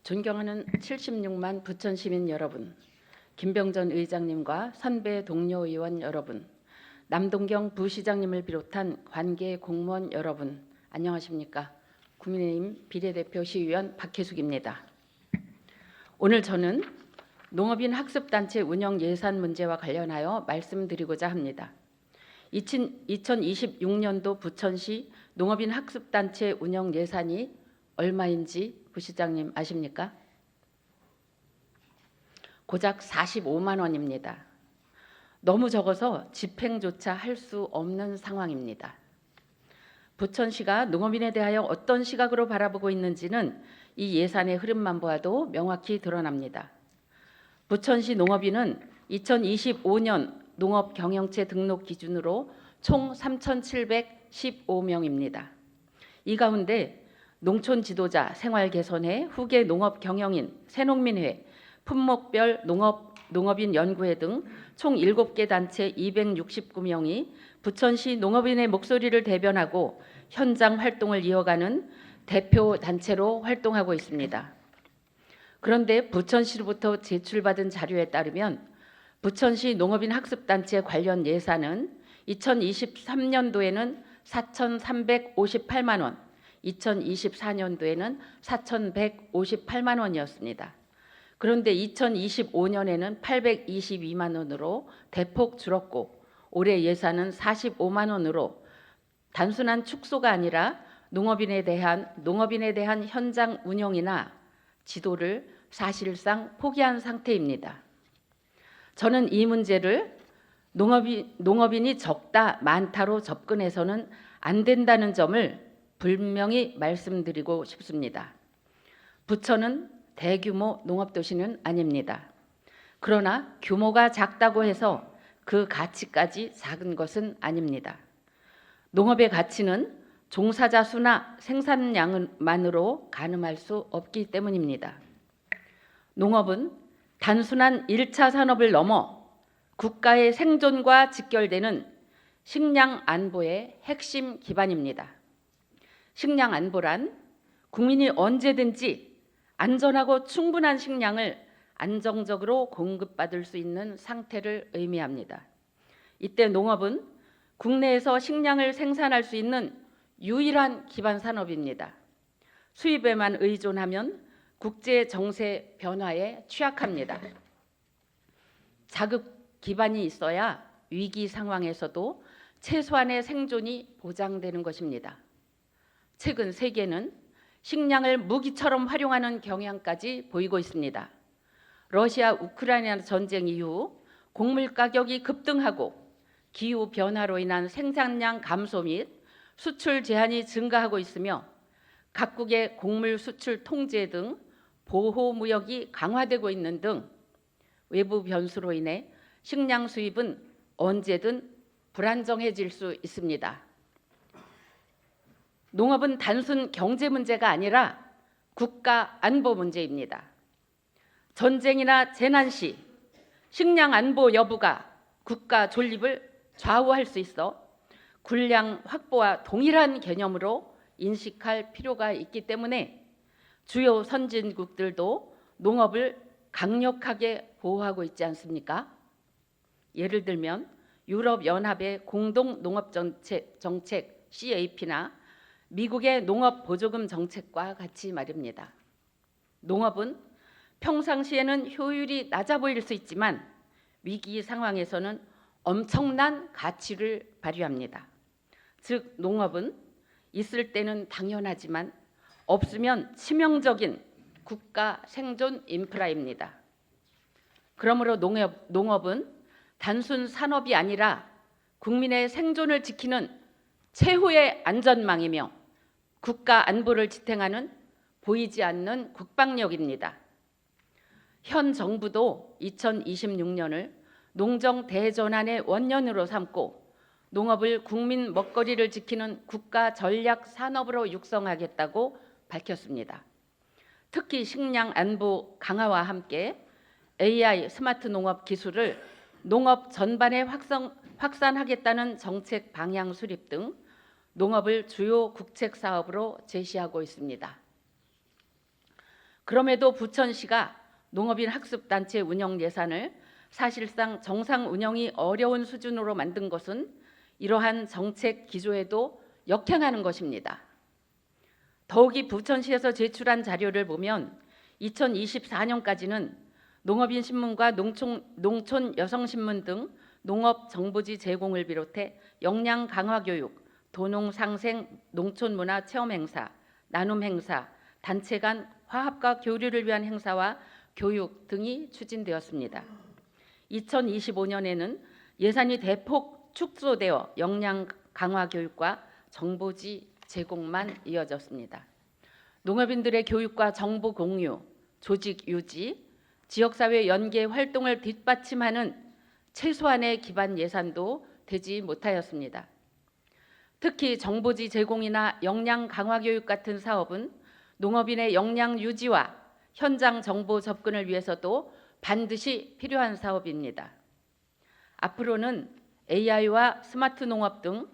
존경하는 76만 부천 시민 여러분, 김병전 의장님과 선배 동료 의원 여러분, 남동경 부시장님을 비롯한 관계 공무원 여러분, 안녕하십니까? 국민의힘 비례대표 시의원 박혜숙입니다. 오늘 저는 농업인 학습단체 운영 예산 문제와 관련하여 말씀드리고자 합니다. 2026년도 부천시 농업인 학습단체 운영 예산이 얼마인지 부시장님 아십니까? 고작 45만 원입니다. 너무 적어서 집행조차 할 수 없는 상황입니다. 부천시가 농업인에 대하여 어떤 시각으로 바라보고 있는지는 이 예산의 흐름만 보아도 명확히 드러납니다. 부천시 농업인은 2025년 농업경영체 등록 기준으로 총 3,715명입니다. 이 가운데 농촌 지도자, 생활개선회, 후계 농업경영인, 새농민회, 품목별 농업인 연구회 등 총 7개 단체 269명이 부천시 농업인의 목소리를 대변하고 현장 활동을 이어가는 대표 단체로 활동하고 있습니다. 그런데 부천시로부터 제출받은 자료에 따르면 부천시 농업인 학습단체 관련 예산은 2023년도에는 4,358만 원, 2024년도에는 4,158만 원이었습니다. 그런데 2025년에는 822만 원으로 대폭 줄었고 올해 예산은 45만 원으로 단순한 축소가 아니라 농업인에 대한 현장 운영이나 지도를 사실상 포기한 상태입니다. 저는 이 문제를 농업인이 적다, 많다로 접근해서는 안 된다는 점을 분명히 말씀드리고 싶습니다. 부천은 대규모 농업도시는 아닙니다. 그러나 규모가 작다고 해서 그 가치까지 작은 것은 아닙니다. 농업의 가치는 종사자 수나 생산량만으로 가늠할 수 없기 때문입니다. 농업은 단순한 1차 산업을 넘어 국가의 생존과 직결되는 식량 안보의 핵심 기반입니다. 식량 안보란 국민이 언제든지 안전하고 충분한 식량을 안정적으로 공급받을 수 있는 상태를 의미합니다. 이때 농업은 국내에서 식량을 생산할 수 있는 유일한 기반 산업입니다. 수입에만 의존하면 국제 정세 변화에 취약합니다. 자급 기반이 있어야 위기 상황에서도 최소한의 생존이 보장되는 것입니다. 최근 세계는 식량을 무기처럼 활용하는 경향까지 보이고 있습니다. 러시아 우크라이나 전쟁 이후 곡물 가격이 급등하고 기후 변화로 인한 생산량 감소 및 수출 제한이 증가하고 있으며 각국의 곡물 수출 통제 등 보호 무역이 강화되고 있는 등 외부 변수로 인해 식량 수입은 언제든 불안정해질 수 있습니다. 농업은 단순 경제 문제가 아니라 국가 안보 문제입니다. 전쟁이나 재난 시 식량 안보 여부가 국가 존립을 좌우할 수 있어 군량 확보와 동일한 개념으로 인식할 필요가 있기 때문에 주요 선진국들도 농업을 강력하게 보호하고 있지 않습니까? 예를 들면 유럽연합의 공동 농업 정책 CAP나 미국의 농업 보조금 정책과 같이 말입니다. 농업은 평상시에는 효율이 낮아 보일 수 있지만 위기 상황에서는 엄청난 가치를 발휘합니다. 즉 농업은 있을 때는 당연하지만 없으면 치명적인 국가 생존 인프라입니다. 그러므로 농업은 단순 산업이 아니라 국민의 생존을 지키는 최후의 안전망이며 국가 안보를 지탱하는 보이지 않는 국방력입니다. 현 정부도 2026년을 농정 대전환의 원년으로 삼고 농업을 국민 먹거리를 지키는 국가 전략 산업으로 육성하겠다고 밝혔습니다. 특히 식량 안보 강화와 함께 AI 스마트 농업 기술을 농업 전반에 확산하겠다는 정책 방향 수립 등 농업을 주요 국책 사업으로 제시하고 있습니다. 그럼에도 부천시가 농업인 학습단체 운영 예산을 사실상 정상 운영이 어려운 수준으로 만든 것은 이러한 정책 기조에도 역행하는 것입니다. 더욱이 부천시에서 제출한 자료를 보면 2024년까지는 농업인 신문과 농촌 여성신문 등 농업 정보지 제공을 비롯해 역량 강화 교육, 도농 상생 농촌 문화 체험 행사, 나눔 행사, 단체 간 화합과 교류를 위한 행사와 교육 등이 추진되었습니다. 2025년에는 예산이 대폭 축소되어 역량 강화 교육과 정보지 제공만 이어졌습니다. 농업인들의 교육과 정보 공유, 조직 유지, 지역사회 연계 활동을 뒷받침하는 최소한의 기반 예산도 되지 못하였습니다. 특히 정보지 제공이나 역량 강화 교육 같은 사업은 농업인의 역량 유지와 현장 정보 접근을 위해서도 반드시 필요한 사업입니다. 앞으로는 AI와 스마트 농업 등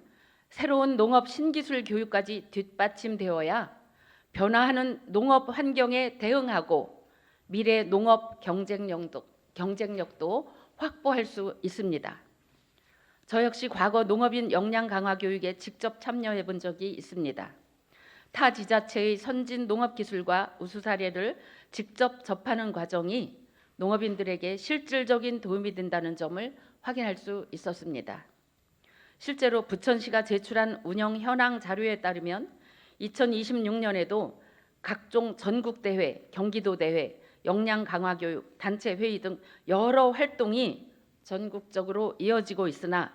새로운 농업 신기술 교육까지 뒷받침되어야 변화하는 농업 환경에 대응하고 미래 농업 경쟁력도 확보할 수 있습니다. 저 역시 과거 농업인 역량 강화 교육에 직접 참여해 본 적이 있습니다. 타 지자체의 선진 농업 기술과 우수 사례를 직접 접하는 과정이 농업인들에게 실질적인 도움이 된다는 점을 확인할 수 있었습니다. 실제로 부천시가 제출한 운영 현황 자료에 따르면 2026년에도 각종 전국대회, 경기도대회, 역량 강화 교육, 단체 회의 등 여러 활동이 전국적으로 이어지고 있으나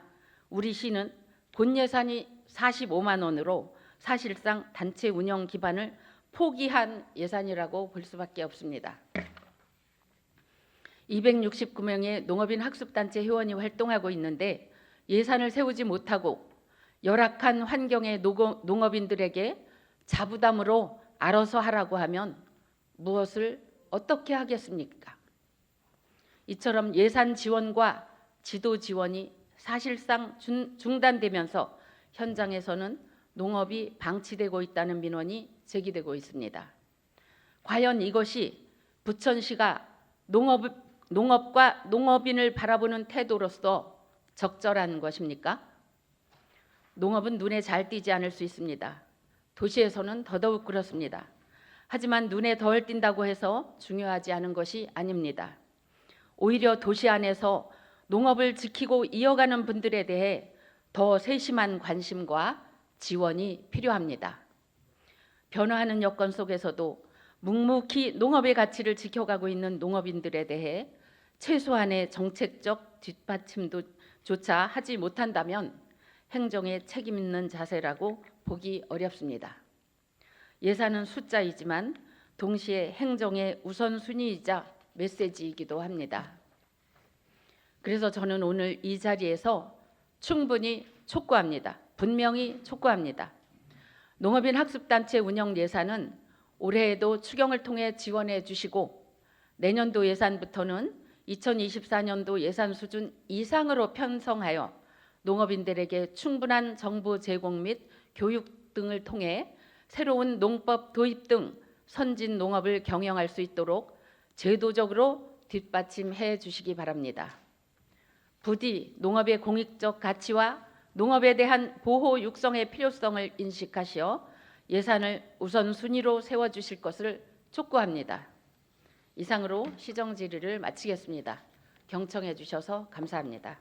우리 시는 본 예산이 45만 원으로 사실상 단체 운영 기반을 포기한 예산이라고 볼 수밖에 없습니다. 269명의 농업인 학습단체 회원이 활동하고 있는데 예산을 세우지 못하고 열악한 환경의 농업인들에게 자부담으로 알아서 하라고 하면 무엇을 어떻게 하겠습니까? 이처럼 예산 지원과 지도 지원이 사실상 중단되면서 현장에서는 농업이 방치되고 있다는 민원이 제기되고 있습니다. 과연 이것이 부천시가 농업과 농업인을 바라보는 태도로서 적절한 것입니까? 농업은 눈에 잘 띄지 않을 수 있습니다. 도시에서는 더더욱 그렇습니다. 하지만 눈에 덜 띈다고 해서 중요하지 않은 것이 아닙니다. 오히려 도시 안에서 농업을 지키고 이어가는 분들에 대해 더 세심한 관심과 지원이 필요합니다. 변화하는 여건 속에서도 묵묵히 농업의 가치를 지켜가고 있는 농업인들에 대해 최소한의 정책적 뒷받침조차 하지 못한다면 행정에 책임 있는 자세라고 보기 어렵습니다. 예산은 숫자이지만 동시에 행정의 우선순위이자 메시지이기도 합니다. 그래서 저는 오늘 이 자리에서 충분히 촉구합니다. 분명히 촉구합니다. 농업인 학습단체 운영 예산은 올해에도 추경을 통해 지원해 주시고 내년도 예산부터는 2024년도 예산 수준 이상으로 편성하여 농업인들에게 충분한 정보 제공 및 교육 등을 통해 새로운 농법 도입 등 선진 농업을 경영할 수 있도록 제도적으로 뒷받침해 주시기 바랍니다. 부디 농업의 공익적 가치와 농업에 대한 보호 육성의 필요성을 인식하시어 예산을 우선순위로 세워주실 것을 촉구합니다. 이상으로 시정 질의를 마치겠습니다. 경청해 주셔서 감사합니다.